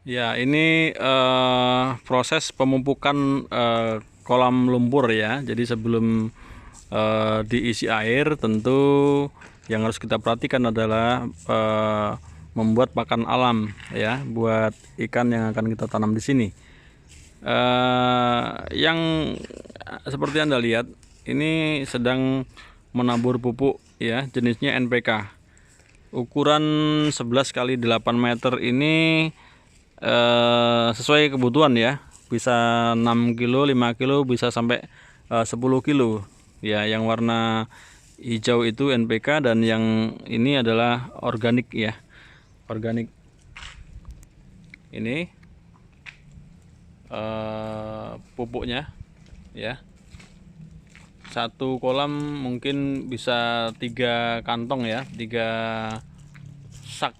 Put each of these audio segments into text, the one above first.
Ya, ini proses pemupukan kolam lumpur ya. Jadi sebelum diisi air, tentu yang harus kita perhatikan adalah membuat pakan alam ya, buat ikan yang akan kita tanam di sini. Yang seperti Anda lihat, ini sedang menabur pupuk ya, jenisnya NPK. Ukuran 11 kali 8 meter ini sesuai kebutuhan ya, bisa 6 kilo, 5 kilo, bisa sampai 10 kilo ya. Yang warna hijau itu NPK dan yang ini adalah organik ya, organik. Ini pupuknya ya, satu kolam mungkin bisa 3 kantong ya, 3 sak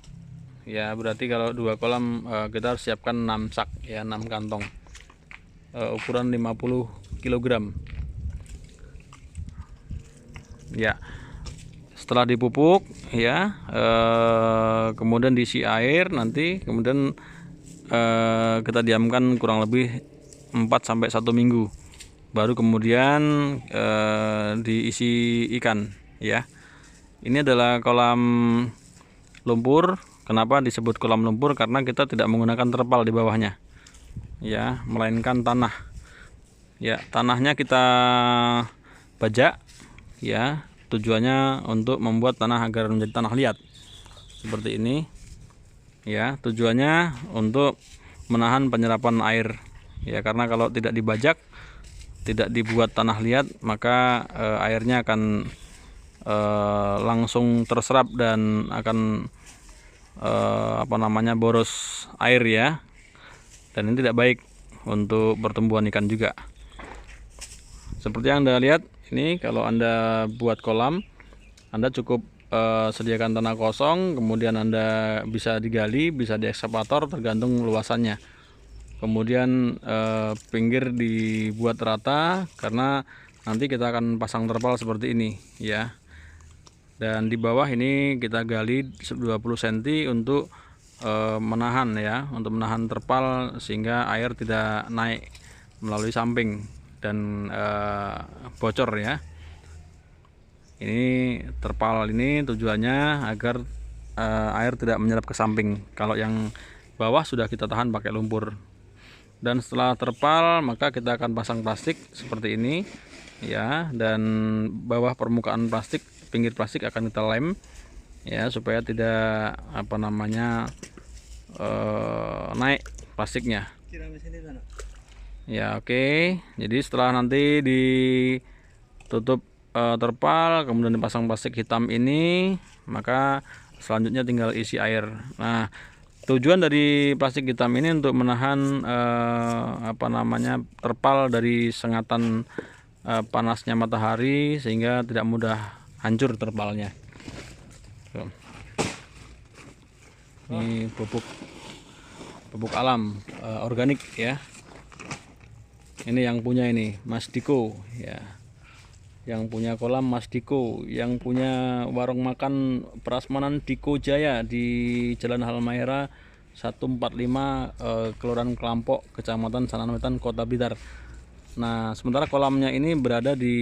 ya. Berarti kalau 2 kolam kita harus siapkan 6 sak ya, 6 kantong, ukuran 50 kg ya. Setelah dipupuk ya, kemudian diisi air, nanti kemudian kita diamkan kurang lebih 4 sampai 1 minggu, baru kemudian diisi ikan ya. Ini adalah kolam lumpur. Kenapa disebut kolam lumpur? Karena kita tidak menggunakan terpal di bawahnya ya, melainkan tanah ya. Tanahnya kita bajak ya, tujuannya untuk membuat tanah agar menjadi tanah liat seperti ini ya. Tujuannya untuk menahan penyerapan air ya, karena kalau tidak dibajak, tidak dibuat tanah liat, maka airnya akan langsung terserap dan akan boros air ya, dan ini tidak baik untuk pertumbuhan ikan juga. Seperti yang Anda lihat ini, kalau Anda buat kolam, Anda cukup sediakan tanah kosong, kemudian Anda bisa digali, bisa diekskavator tergantung luasannya. Kemudian pinggir dibuat rata, karena nanti kita akan pasang terpal seperti ini ya. Dan di bawah ini kita gali 20 cm untuk menahan ya, untuk menahan terpal sehingga air tidak naik melalui samping dan bocor ya. Ini terpal ini tujuannya agar air tidak menyerap ke samping. Kalau yang bawah sudah kita tahan pakai lumpur. Dan setelah terpal, maka kita akan pasang plastik seperti ini ya, dan bawah permukaan plastik, pinggir plastik akan kita lem ya, supaya tidak naik plastiknya ya. Oke, jadi setelah nanti ditutup terpal, kemudian dipasang plastik hitam ini, maka selanjutnya tinggal isi air. Nah, tujuan dari plastik hitam ini untuk menahan terpal dari sengatan panasnya matahari, sehingga tidak mudah hancur terpalnya. Ini pupuk alam organik ya. Ini yang punya ini Mas Diko ya, yang punya kolam Mas Diko, yang punya warung makan prasmanan Diko Jaya di Jalan Halmahera 145, Kelurahan Kelampok, Kecamatan Sanganan Wetan, Kota Blitar. Nah, sementara kolamnya ini berada di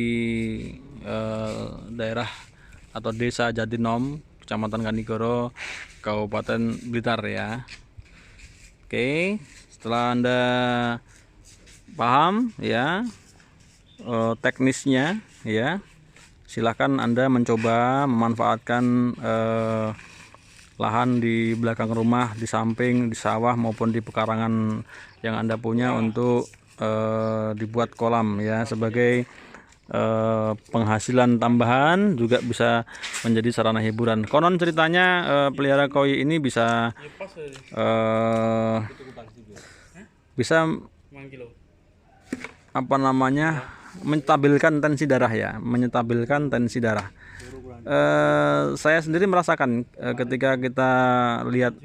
daerah atau Desa Jatinom, Kecamatan Kanigoro, Kabupaten Blitar ya. Oke, setelah Anda paham ya teknisnya ya, silahkan Anda mencoba memanfaatkan lahan di belakang rumah, di samping, di sawah maupun di pekarangan yang Anda punya untuk dibuat kolam ya, sebagai penghasilan tambahan, juga bisa menjadi sarana hiburan. Konon ceritanya pelihara koi ini bisa bisa menstabilkan tensi darah ya, menyetabilkan tensi darah. Saya sendiri merasakan ketika kita lihat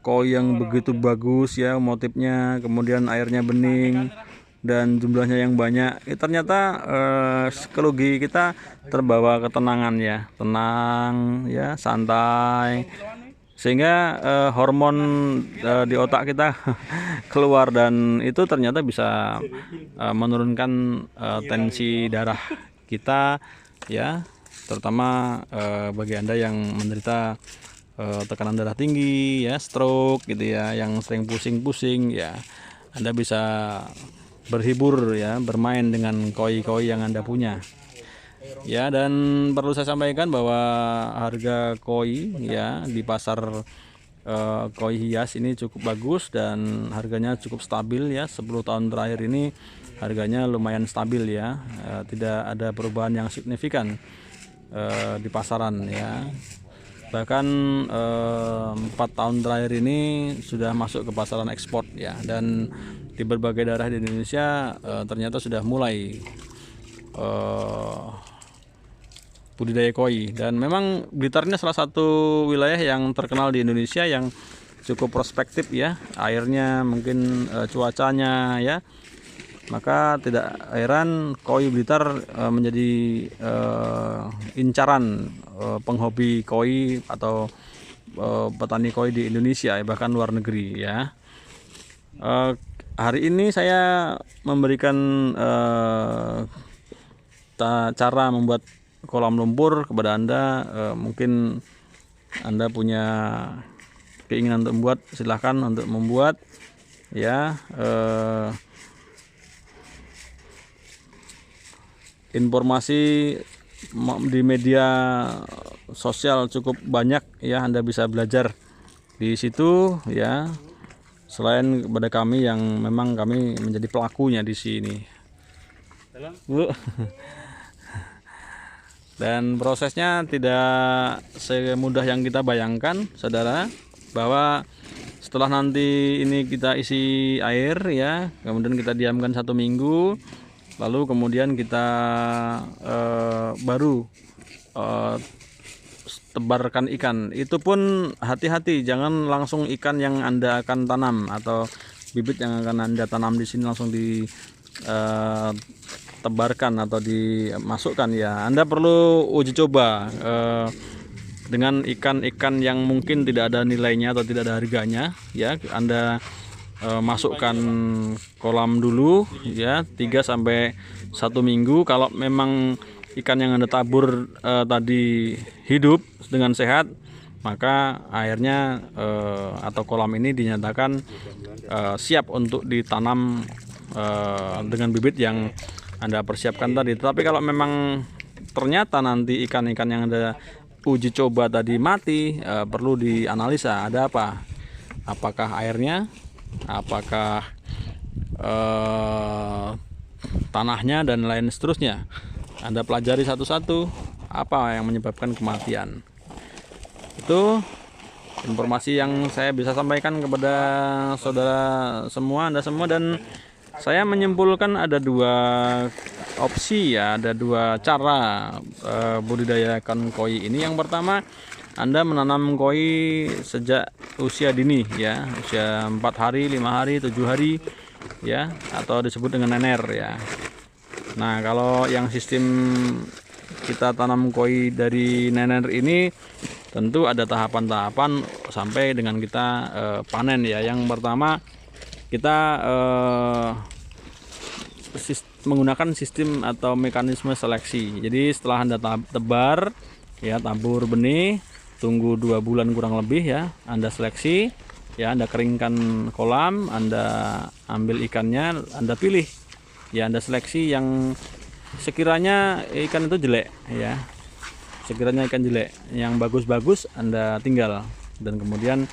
koi yang begitu bagus ya motifnya, kemudian airnya bening dan jumlahnya yang banyak, ternyata psikologi kita terbawa ketenangan ya, tenang ya, santai, sehingga hormon di otak kita keluar, dan itu ternyata bisa menurunkan tensi darah kita ya, terutama bagi Anda yang menderita tekanan darah tinggi ya, stroke gitu ya, yang sering pusing-pusing ya, Anda bisa berhibur ya, bermain dengan koi-koi yang Anda punya. Ya, dan perlu saya sampaikan bahwa harga koi ya di pasar koi hias ini cukup bagus dan harganya cukup stabil ya. 10 tahun terakhir ini harganya lumayan stabil ya. Tidak ada perubahan yang signifikan di pasaran ya. Bahkan 4 tahun terakhir ini sudah masuk ke pasaran ekspor ya, dan di berbagai daerah di Indonesia ternyata sudah mulai budidaya koi. Dan memang Blitar ini salah satu wilayah yang terkenal di Indonesia yang cukup prospektif ya, airnya mungkin cuacanya ya, maka tidak heran koi Blitar menjadi incaran penghobi koi atau petani koi di Indonesia bahkan luar negeri ya. Hari ini saya memberikan cara membuat kolam lumpur kepada Anda. Mungkin Anda punya keinginan untuk membuat, silahkan untuk membuat ya. Informasi di media sosial cukup banyak ya, Anda bisa belajar di situ ya, selain kepada kami yang memang kami menjadi pelakunya di sini Bu. Dan prosesnya tidak semudah yang kita bayangkan, saudara, bahwa setelah nanti ini kita isi air ya, kemudian kita diamkan 1 minggu, lalu kemudian kita baru tebarkan ikan. Itu pun hati-hati, jangan langsung ikan yang Anda akan tanam atau bibit yang akan Anda tanam di sini langsung di tebarkan atau dimasukkan ya. Anda perlu uji coba dengan ikan-ikan yang mungkin tidak ada nilainya atau tidak ada harganya ya. Anda masukkan kolam dulu ya 3 sampai 1 minggu. Kalau memang ikan yang Anda tabur tadi hidup dengan sehat, maka airnya atau kolam ini dinyatakan siap untuk ditanam dengan bibit yang Anda persiapkan tadi. Tetapi kalau memang ternyata nanti ikan-ikan yang Anda uji coba tadi mati, perlu dianalisa ada apa, apakah airnya, apakah tanahnya, dan lain seterusnya. Anda pelajari satu-satu apa yang menyebabkan kematian. Itu informasi yang saya bisa sampaikan kepada saudara semua, Anda semua. Dan saya menyimpulkan ada 2 opsi ya, ada 2 cara budidaya ikan koi ini. Yang pertama, Anda menanam koi sejak usia dini ya, usia 4 hari, 5 hari, 7 hari ya, atau disebut dengan nener ya. Nah, kalau yang sistem kita tanam koi dari nener ini tentu ada tahapan-tahapan sampai dengan kita panen ya. Yang pertama, kita menggunakan sistem atau mekanisme seleksi. Jadi setelah Anda tebar ya, tabur benih, tunggu 2 bulan kurang lebih ya, Anda seleksi ya, Anda keringkan kolam, Anda ambil ikannya, Anda pilih ya, Anda seleksi yang sekiranya ikan itu jelek ya, sekiranya ikan jelek, yang bagus-bagus Anda tinggal, dan kemudian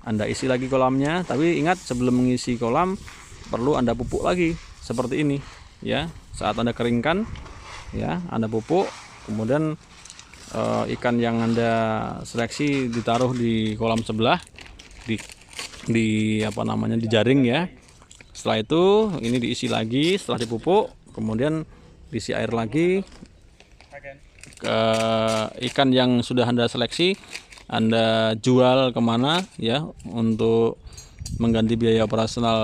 Anda isi lagi kolamnya. Tapi ingat, sebelum mengisi kolam perlu Anda pupuk lagi seperti ini ya. Saat Anda keringkan ya, Anda pupuk, kemudian ikan yang Anda seleksi ditaruh di kolam sebelah, di apa namanya, di jaring ya. Setelah itu ini diisi lagi, setelah dipupuk kemudian diisi air lagi. Ikan yang sudah Anda seleksi Anda jual kemana ya, untuk mengganti biaya operasional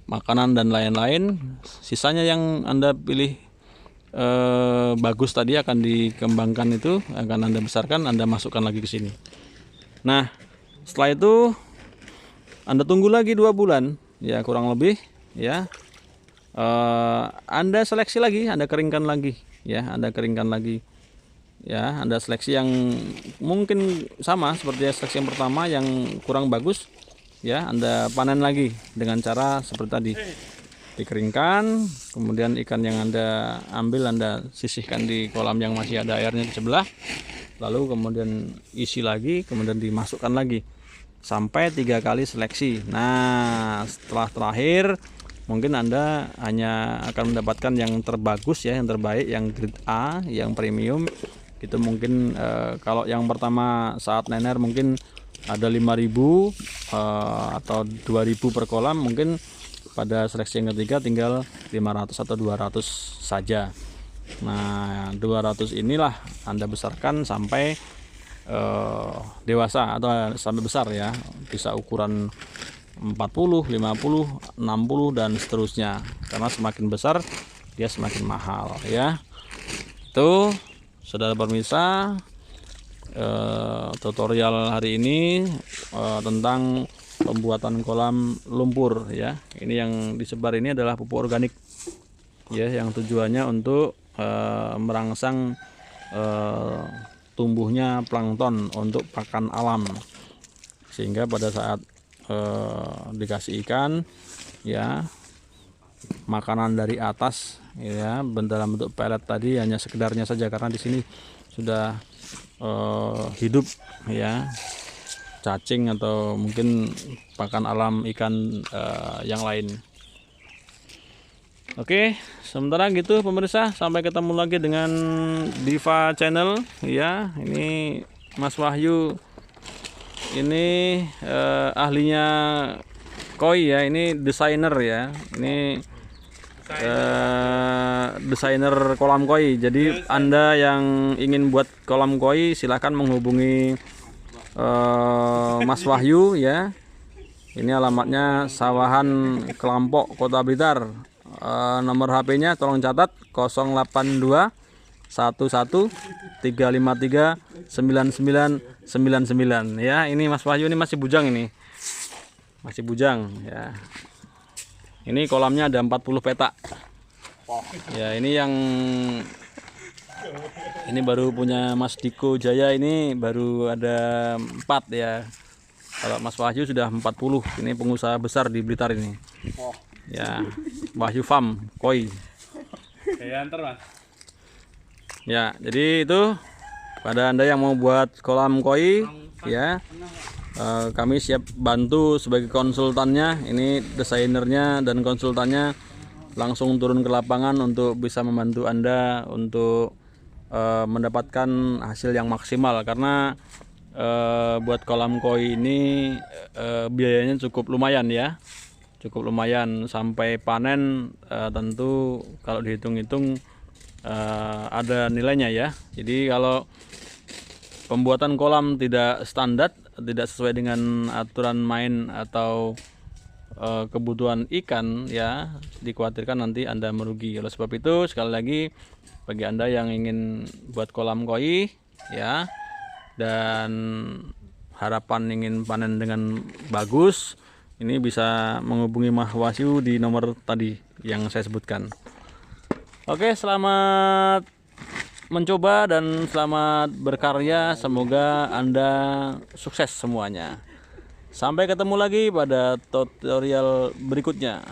makanan dan lain-lain. Sisanya yang Anda pilih bagus tadi akan dikembangkan, itu akan Anda besarkan, Anda masukkan lagi ke sini Nah, setelah itu Anda tunggu lagi 2 bulan, ya kurang lebih, ya. Anda seleksi lagi, Anda keringkan lagi, ya, Anda keringkan lagi, ya. Anda seleksi yang mungkin sama seperti seleksi yang pertama yang kurang bagus, ya. Anda panen lagi dengan cara seperti tadi, dikeringkan, kemudian ikan yang Anda ambil Anda sisihkan di kolam yang masih ada airnya di sebelah, lalu kemudian isi lagi, kemudian dimasukkan lagi sampai 3 kali seleksi. Nah, setelah terakhir mungkin Anda hanya akan mendapatkan yang terbagus, ya, yang terbaik, yang grade A, yang premium. Itu mungkin kalau yang pertama saat nener mungkin ada 5.000 atau 2.000 per kolam, mungkin pada seleksi yang ketiga tinggal 500 atau 200 saja. Nah, 200 inilah Anda besarkan sampai dewasa atau sampai besar, ya, bisa ukuran 40, 50, 60 dan seterusnya, karena semakin besar dia semakin mahal, ya. Itu saudara pemirsa, tutorial hari ini tentang pembuatan kolam lumpur, ya. Ini yang disebar ini adalah pupuk organik, ya, yang tujuannya untuk merangsang tumbuhnya plankton untuk pakan alam, sehingga pada saat dikasih ikan, ya, makanan dari atas, ya, dalam bentuk pelet tadi hanya sekedarnya saja, karena di sini sudah hidup, ya, cacing atau mungkin pakan alam ikan yang lain. Oke, sementara gitu pemirsa, sampai ketemu lagi dengan Diva Channel, ya. Ini Mas Wahyu, ini ahlinya koi, ya. Ini desainer, ya. Ini desainer kolam koi. Jadi Anda yang ingin buat kolam koi silahkan menghubungi Mas Wahyu, ya. Ini alamatnya Sawahan Kelampok, Kota Blitar. Nomor HP-nya tolong catat 082 11 353 9999, ya. Ini Mas Wahyu ini masih bujang, ini masih bujang, ya. Ini kolamnya ada 40 petak, ya. Ini baru punya Mas Diko Jaya, ini baru ada 4, ya. Kalau Mas Wahyu sudah 40. Ini pengusaha besar di Blitar ini, ya. Wahyu Farm Koi. Ya, jadi itu pada Anda yang mau buat kolam koi, ya, kami siap bantu sebagai konsultannya. Ini desainernya dan konsultannya langsung turun ke lapangan untuk bisa membantu Anda untuk mendapatkan hasil yang maksimal, karena buat kolam koi ini biayanya cukup lumayan, ya. Cukup lumayan sampai panen, tentu kalau dihitung-hitung ada nilainya, ya. Jadi kalau pembuatan kolam tidak standar, tidak sesuai dengan aturan main atau kebutuhan ikan, ya, dikhawatirkan nanti Anda merugi. Oleh sebab itu, sekali lagi bagi Anda yang ingin buat kolam koi, ya, dan harapan ingin panen dengan bagus, ini bisa menghubungi Mas Wahyu di nomor tadi yang saya sebutkan. Oke, selamat mencoba dan selamat berkarya. Semoga Anda sukses semuanya. Sampai ketemu lagi pada tutorial berikutnya.